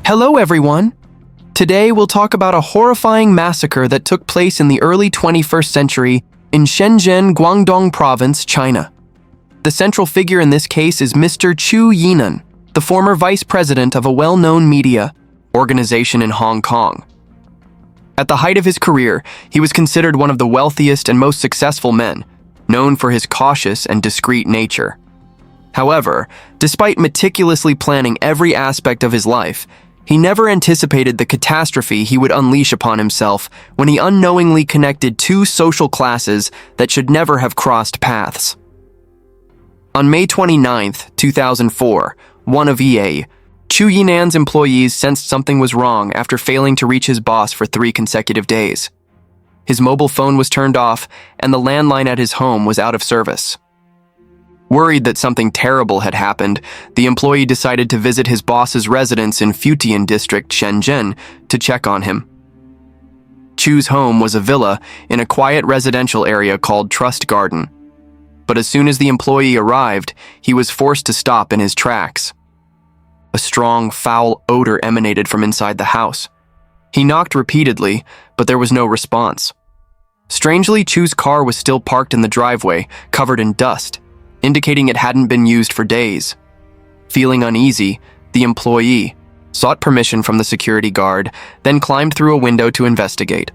Hello everyone! Today we'll talk about a horrifying massacre that took place in the early 21st century in Shenzhen, Guangdong Province, China. The central figure in this case is Mr. Chu Yinan, the former vice president of a well-known media organization in Hong Kong. At the height of his career, he was considered one of the wealthiest and most successful men, known for his cautious and discreet nature. However, despite meticulously planning every aspect of his life, he never anticipated the catastrophe he would unleash upon himself when he unknowingly connected two social classes that should never have crossed paths. On May 29, 2004, one of EA, Chu Yinan's employees sensed something was wrong after failing to reach his boss for 3 consecutive days. His mobile phone was turned off, and the landline at his home was out of service. Worried that something terrible had happened, the employee decided to visit his boss's residence in Futian District, Shenzhen, to check on him. Chu's home was a villa in a quiet residential area called Trust Garden. But as soon as the employee arrived, he was forced to stop in his tracks. A strong, foul odor emanated from inside the house. He knocked repeatedly, but there was no response. Strangely, Chu's car was still parked in the driveway, covered in dust, indicating it hadn't been used for days. Feeling uneasy, the employee sought permission from the security guard, then climbed through a window to investigate.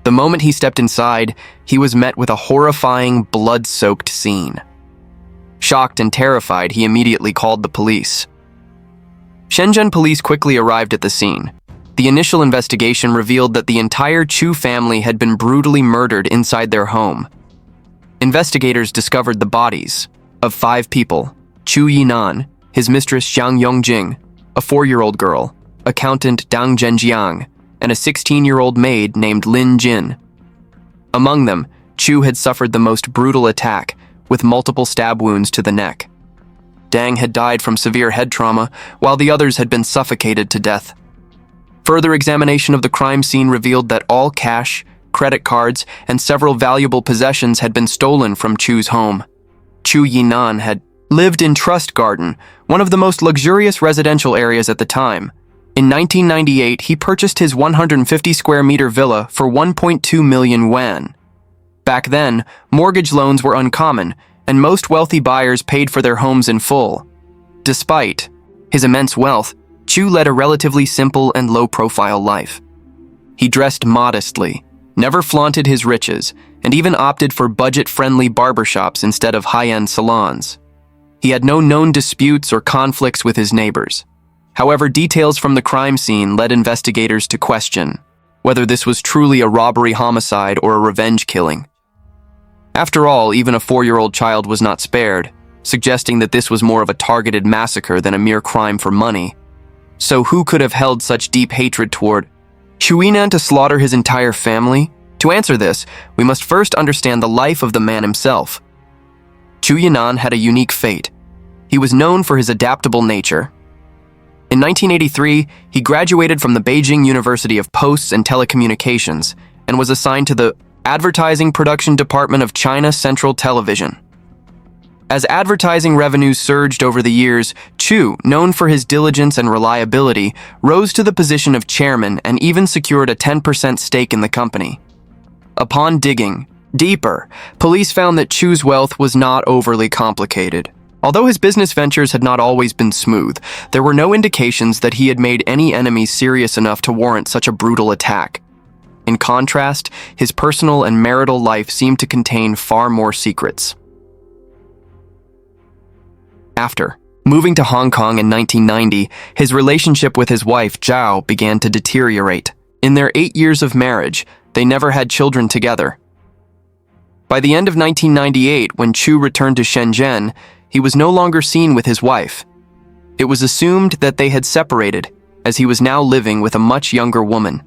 The moment he stepped inside, he was met with a horrifying, blood-soaked scene. Shocked and terrified, he immediately called the police. Shenzhen police quickly arrived at the scene. The initial investigation revealed that the entire Chu family had been brutally murdered inside their home. Investigators discovered the bodies of 5 people: Chu Yinan, his mistress Xiang Yongjing, a 4-year-old girl, accountant Dang Zhenjiang, and a 16-year-old maid named Lin Jin. Among them, Chu had suffered the most brutal attack, with multiple stab wounds to the neck. Dang had died from severe head trauma, while the others had been suffocated to death. Further examination of the crime scene revealed that all cash, credit cards, and several valuable possessions had been stolen from Chu's home. Chu Yinan had lived in Trust Garden, one of the most luxurious residential areas at the time. In 1998, he purchased his 150-square-meter villa for 1.2 million yuan. Back then, mortgage loans were uncommon, and most wealthy buyers paid for their homes in full. Despite his immense wealth, Chu led a relatively simple and low-profile life. He dressed modestly, never flaunted his riches, and even opted for budget-friendly barbershops instead of high-end salons. He had no known disputes or conflicts with his neighbors. However, details from the crime scene led investigators to question whether this was truly a robbery homicide or a revenge killing. After all, even a 4-year-old child was not spared, suggesting that this was more of a targeted massacre than a mere crime for money. So who could have held such deep hatred toward Chu Yinan to slaughter his entire family? To answer this, we must first understand the life of the man himself. Chu Yinan had a unique fate. He was known for his adaptable nature. In 1983, he graduated from the Beijing University of Posts and Telecommunications and was assigned to the Advertising Production Department of China Central Television. As advertising revenues surged over the years, Chu, known for his diligence and reliability, rose to the position of chairman and even secured a 10% stake in the company. Upon digging deeper, police found that Chu's wealth was not overly complicated. Although his business ventures had not always been smooth, there were no indications that he had made any enemies serious enough to warrant such a brutal attack. In contrast, his personal and marital life seemed to contain far more secrets. After moving to Hong Kong in 1990, his relationship with his wife, Zhao, began to deteriorate. In their 8 years of marriage, they never had children together. By the end of 1998, when Chu returned to Shenzhen, he was no longer seen with his wife. It was assumed that they had separated, as he was now living with a much younger woman.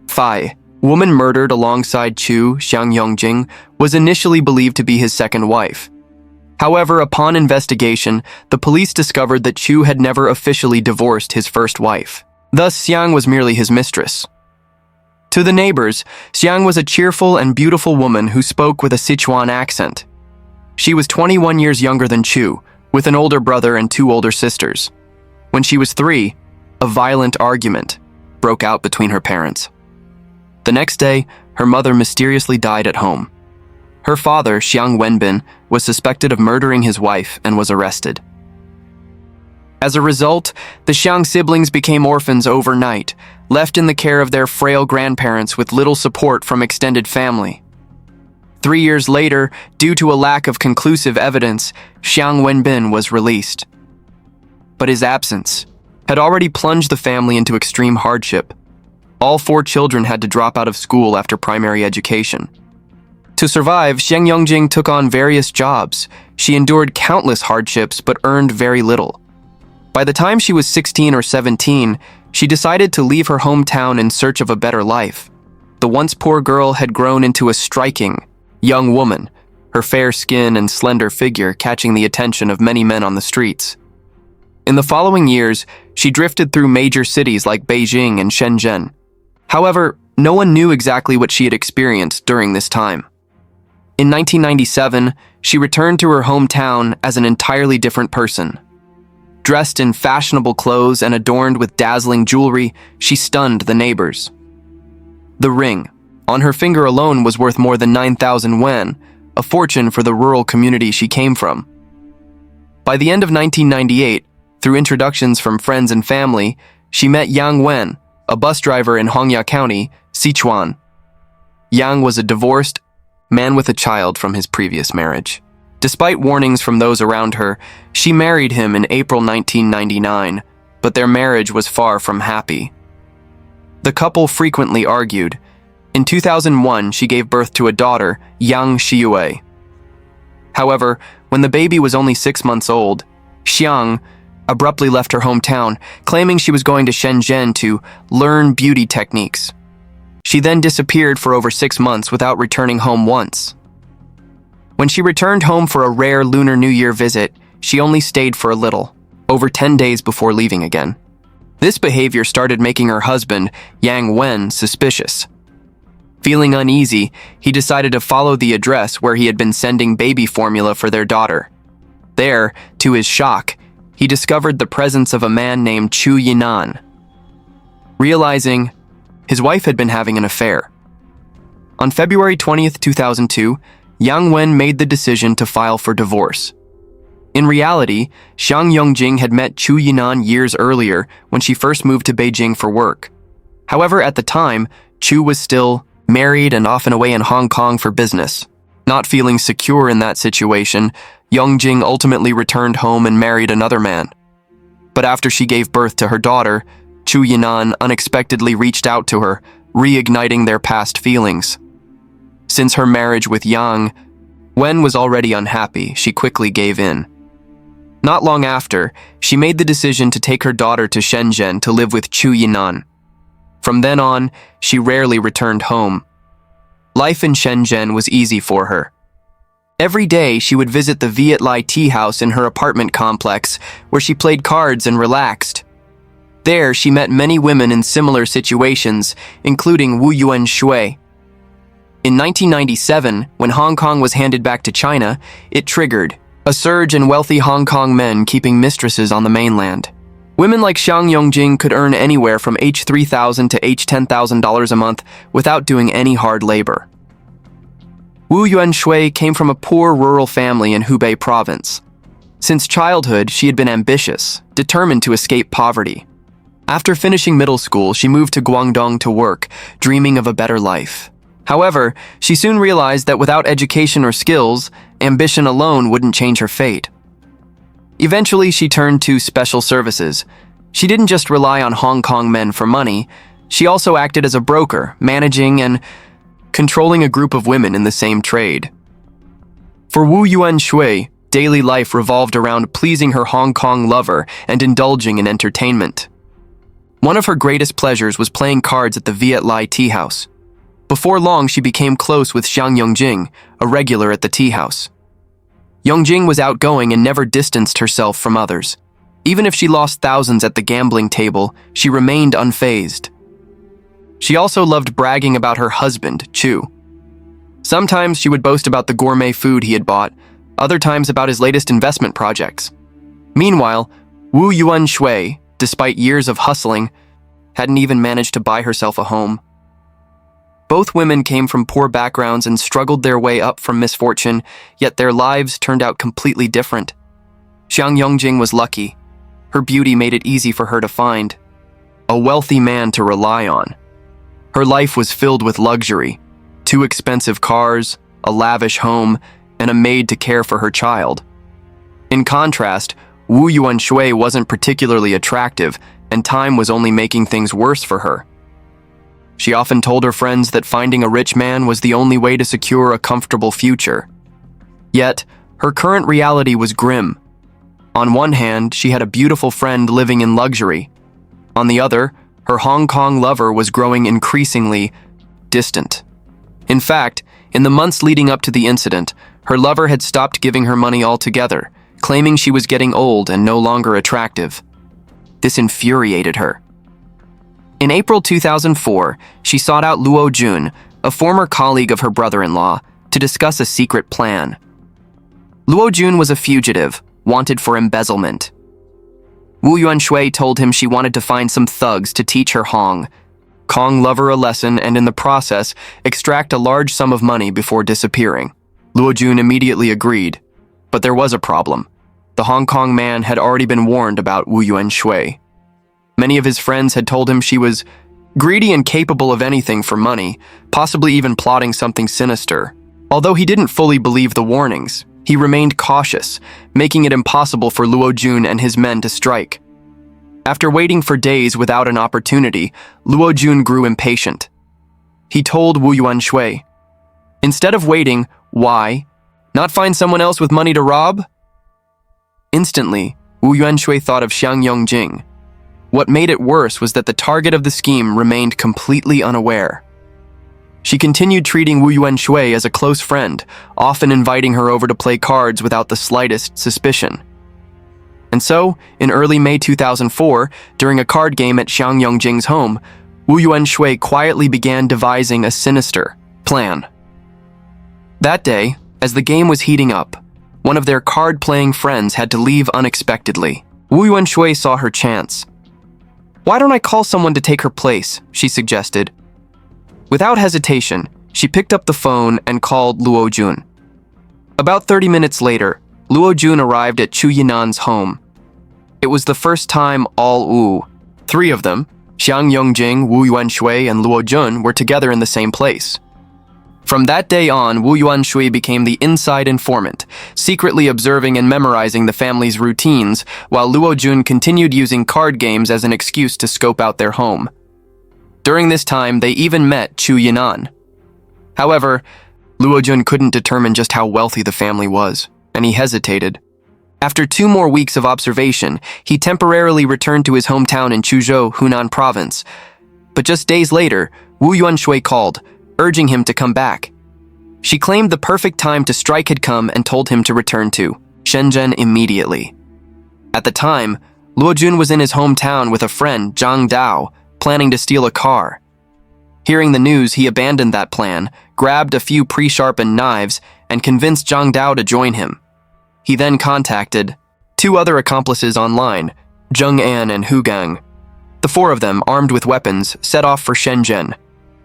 Fai, woman murdered alongside Chu, Xiang Yongjing, was initially believed to be his second wife. However, upon investigation, the police discovered that Chu had never officially divorced his first wife. Thus, Xiang was merely his mistress. To the neighbors, Xiang was a cheerful and beautiful woman who spoke with a Sichuan accent. She was 21 years younger than Chu, with an older brother and 2 older sisters. When she was 3, a violent argument broke out between her parents. The next day, her mother mysteriously died at home. Her father, Xiang Wenbin, was suspected of murdering his wife and was arrested. As a result, the Xiang siblings became orphans overnight, left in the care of their frail grandparents with little support from extended family. 3 years later, due to a lack of conclusive evidence, Xiang Wenbin was released. But his absence had already plunged the family into extreme hardship. All 4 children had to drop out of school after primary education. To survive, Zheng Yongjing took on various jobs. She endured countless hardships but earned very little. By the time she was 16 or 17, she decided to leave her hometown in search of a better life. The once poor girl had grown into a striking, young woman, her fair skin and slender figure catching the attention of many men on the streets. In the following years, she drifted through major cities like Beijing and Shenzhen. However, no one knew exactly what she had experienced during this time. In 1997, she returned to her hometown as an entirely different person. Dressed in fashionable clothes and adorned with dazzling jewelry, she stunned the neighbors. The ring on her finger alone was worth more than 9,000 yuan, a fortune for the rural community she came from. By the end of 1998, through introductions from friends and family, she met Yang Wen, a bus driver in Hongya County, Sichuan. Yang was a divorced man with a child from his previous marriage. Despite warnings from those around her, she married him in April 1999, but their marriage was far from happy. The couple frequently argued. In 2001, she gave birth to a daughter, Yang Xiuyue. However, when the baby was only 6 months old, Xiang abruptly left her hometown, claiming she was going to Shenzhen to learn beauty techniques. She then disappeared for over 6 months without returning home once. When she returned home for a rare Lunar New Year visit, she only stayed for a little, over 10 days before leaving again. This behavior started making her husband, Yang Wen, suspicious. Feeling uneasy, he decided to follow the address where he had been sending baby formula for their daughter. There, to his shock, he discovered the presence of a man named Chu Yinan. Realizing his wife had been having an affair. On February 20th, 2002, Yang Wen made the decision to file for divorce. In reality, Xiang Yongjing had met Chu Yinan years earlier when she first moved to Beijing for work. However, at the time, Chu was still married and often away in Hong Kong for business. Not feeling secure in that situation, Yongjing ultimately returned home and married another man. But after she gave birth to her daughter, Chu Yinan unexpectedly reached out to her, reigniting their past feelings. Since her marriage with Yang Wen was already unhappy, she quickly gave in. Not long after, she made the decision to take her daughter to Shenzhen to live with Chu Yinan. From then on, she rarely returned home. Life in Shenzhen was easy for her. Every day, she would visit the Viet Lai tea house in her apartment complex, where she played cards and relaxed. There, she met many women in similar situations, including Wu Yuan Shui. In 1997, when Hong Kong was handed back to China, it triggered a surge in wealthy Hong Kong men keeping mistresses on the mainland. Women like Xiang Yongjing could earn anywhere from H$3,000 to H$10,000 a month without doing any hard labor. Wu Yuan Shui came from a poor rural family in Hubei province. Since childhood, she had been ambitious, determined to escape poverty. After finishing middle school, she moved to Guangdong to work, dreaming of a better life. However, she soon realized that without education or skills, ambition alone wouldn't change her fate. Eventually, she turned to special services. She didn't just rely on Hong Kong men for money, she also acted as a broker, managing and controlling a group of women in the same trade. For Wu Yuan Shui, daily life revolved around pleasing her Hong Kong lover and indulging in entertainment. One of her greatest pleasures was playing cards at the Viet Lai tea house. Before long, she became close with Xiang Yongjing, a regular at the tea house. Yongjing was outgoing and never distanced herself from others. Even if she lost thousands at the gambling table, she remained unfazed. She also loved bragging about her husband, Chu. Sometimes she would boast about the gourmet food he had bought, other times about his latest investment projects. Meanwhile, Wu Yuan Shui despite years of hustling, hadn't even managed to buy herself a home. Both women came from poor backgrounds and struggled their way up from misfortune, yet their lives turned out completely different. Xiang Yongjing was lucky. Her beauty made it easy for her to find a wealthy man to rely on. Her life was filled with luxury, 2 expensive cars, a lavish home, and a maid to care for her child. In contrast, Wu Yuanshui wasn't particularly attractive, and time was only making things worse for her. She often told her friends that finding a rich man was the only way to secure a comfortable future. Yet, her current reality was grim. On one hand, she had a beautiful friend living in luxury. On the other, her Hong Kong lover was growing increasingly distant. In fact, in the months leading up to the incident, her lover had stopped giving her money altogether, claiming she was getting old and no longer attractive. This infuriated her. In April 2004, she sought out Luo Jun, a former colleague of her brother-in-law, to discuss a secret plan. Luo Jun was a fugitive, wanted for embezzlement. Wu Yuanshui told him she wanted to find some thugs to teach her Hong Kong lover a lesson and in the process, extract a large sum of money before disappearing. Luo Jun immediately agreed, but there was a problem. The Hong Kong man had already been warned about Wu Yuanshui. Many of his friends had told him she was greedy and capable of anything for money, possibly even plotting something sinister. Although he didn't fully believe the warnings, he remained cautious, making it impossible for Luo Jun and his men to strike. After waiting for days without an opportunity, Luo Jun grew impatient. He told Wu Yuanshui, "Instead of waiting, why not find someone else with money to rob?" Instantly, Wu Yuanshui thought of Xiang Yongjing. What made it worse was that the target of the scheme remained completely unaware. She continued treating Wu Yuanshui as a close friend, often inviting her over to play cards without the slightest suspicion. And so, in early May 2004, during a card game at Xiang Yongjing's home, Wu Yuanshui quietly began devising a sinister plan. That day, as the game was heating up, one of their card-playing friends had to leave unexpectedly. Wu Yuanshui saw her chance. "Why don't I call someone to take her place?" she suggested. Without hesitation, she picked up the phone and called Luo Jun. About 30 minutes later, Luo Jun arrived at Chu Yinan's home. It was the first time all Wu, 3 of them, Xiang Yongjing, Wu Yuanshui, and Luo Jun, were together in the same place. From that day on, Wu Yuanshui became the inside informant, secretly observing and memorizing the family's routines, while Luo Jun continued using card games as an excuse to scope out their home. During this time, they even met Chu Yinan. However, Luo Jun couldn't determine just how wealthy the family was, and he hesitated. After 2 more weeks of observation, he temporarily returned to his hometown in Chuzhou, Hunan province. But just days later, Wu Yuanshui called, urging him to come back. She claimed the perfect time to strike had come and told him to return to Shenzhen immediately. At the time, Luo Jun was in his hometown with a friend, Zhang Dao, planning to steal a car. Hearing the news, he abandoned that plan, grabbed a few pre-sharpened knives, and convinced Zhang Dao to join him. He then contacted 2 other accomplices online, Zheng An and Hu Gang. The 4 of them, armed with weapons, set off for Shenzhen.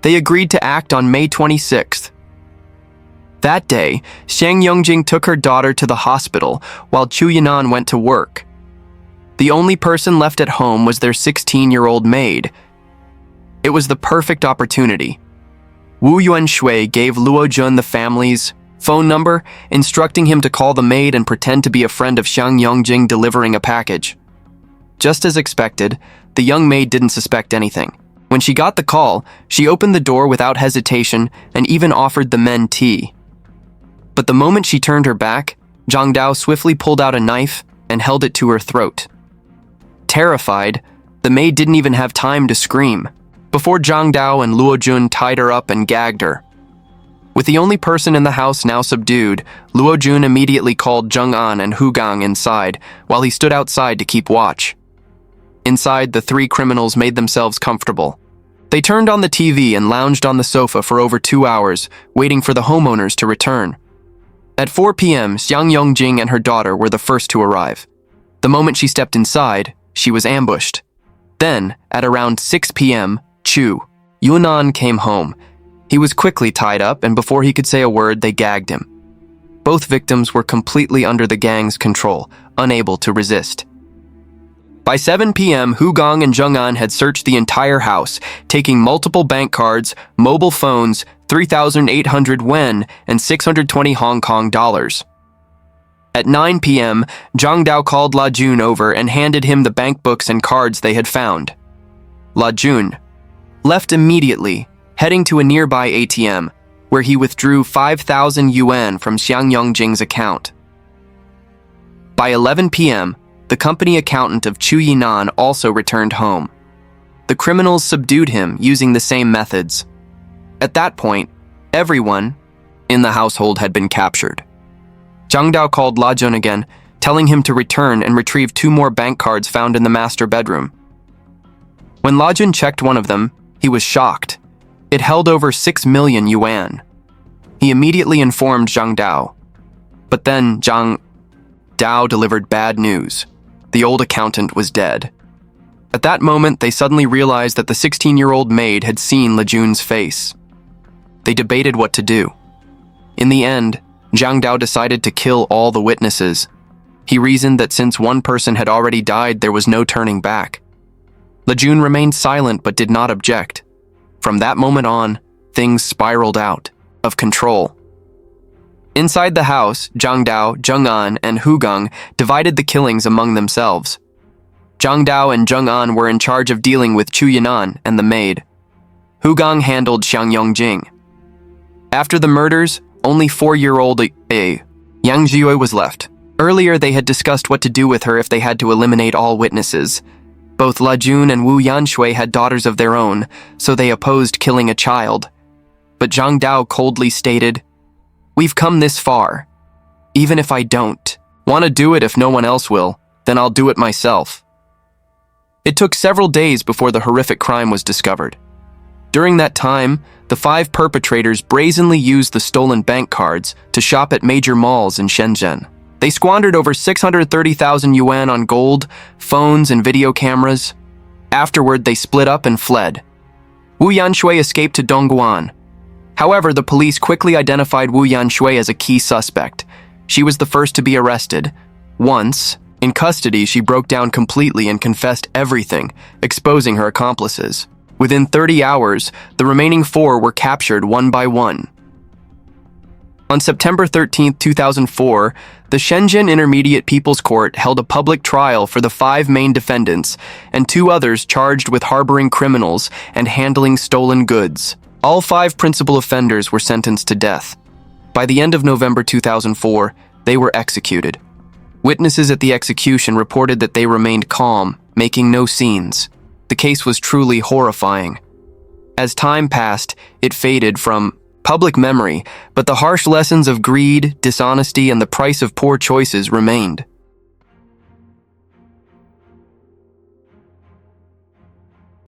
They agreed to act on May 26th. That day, Xiang Yongjing took her daughter to the hospital while Chu Yinan went to work. The only person left at home was their 16-year-old maid. It was the perfect opportunity. Wu Yuanshui gave Luo Jun the family's phone number, instructing him to call the maid and pretend to be a friend of Xiang Yongjing delivering a package. Just as expected, the young maid didn't suspect anything. When she got the call, she opened the door without hesitation and even offered the men tea. But the moment she turned her back, Zhang Dao swiftly pulled out a knife and held it to her throat. Terrified, the maid didn't even have time to scream, before Zhang Dao and Luo Jun tied her up and gagged her. With the only person in the house now subdued, Luo Jun immediately called Zheng An and Hu Gang inside, while he stood outside to keep watch. Inside, the 3 criminals made themselves comfortable. They turned on the TV and lounged on the sofa for over 2 hours, waiting for the homeowners to return. At 4 p.m., Xiang Yongjing and her daughter were the first to arrive. The moment she stepped inside, she was ambushed. Then, at around 6 p.m., Chu Yunnan came home. He was quickly tied up, and before he could say a word, they gagged him. Both victims were completely under the gang's control, unable to resist. By 7 p.m., Hu Gong and Zheng An had searched the entire house, taking multiple bank cards, mobile phones, 3,800 yuan, and 620 Hong Kong dollars. At 9 p.m., Zhang Dao called La Jun over and handed him the bank books and cards they had found. La Jun left immediately, heading to a nearby ATM, where he withdrew 5,000 yuan from Xiang Yongjing's account. By 11 p.m., the company accountant of Chu Yinan also returned home. The criminals subdued him using the same methods. At that point, everyone in the household had been captured. Zhang Dao called La Jun again, telling him to return and retrieve 2 more bank cards found in the master bedroom. When La Jun checked one of them, he was shocked. It held over 6 million yuan. He immediately informed Zhang Dao. But then Zhang Dao delivered bad news. The old accountant was dead. At that moment, they suddenly realized that the 16-year-old maid had seen La Jun's face. They debated what to do. In the end, Zhang Dao decided to kill all the witnesses. He reasoned that since one person had already died, there was no turning back. La Jun remained silent but did not object. From that moment on, things spiraled out of control. Inside the house, Zhang Dao, Zheng An, and Hu Gong divided the killings among themselves. Zhang Dao and Zheng An were in charge of dealing with Chu Yinan and the maid. Hu Gong handled Xiang Yongjing. After the murders, only 4-year-old Yang Zhihui was left. Earlier, they had discussed what to do with her if they had to eliminate all witnesses. Both La Jun and Wu Yanshui had daughters of their own, so they opposed killing a child. But Zhang Dao coldly stated, "We've come this far. Even if I don't want to do it if no one else will, then I'll do it myself." It took several days before the horrific crime was discovered. During that time, the 5 perpetrators brazenly used the stolen bank cards to shop at major malls in Shenzhen. They squandered over 630,000 yuan on gold, phones, and video cameras. Afterward, they split up and fled. Wu Yanshui escaped to Dongguan. However, the police quickly identified Wu Yanshui as a key suspect. She was the first to be arrested. Once, in custody, she broke down completely and confessed everything, exposing her accomplices. Within 30 hours, the remaining 4 were captured one by one. On September 13, 2004, the Shenzhen Intermediate People's Court held a public trial for the 5 main defendants and 2 others charged with harboring criminals and handling stolen goods. All 5 principal offenders were sentenced to death. By the end of November 2004, they were executed. Witnesses at the execution reported that they remained calm, making no scenes. The case was truly horrifying. As time passed, it faded from public memory, but the harsh lessons of greed, dishonesty, and the price of poor choices remained.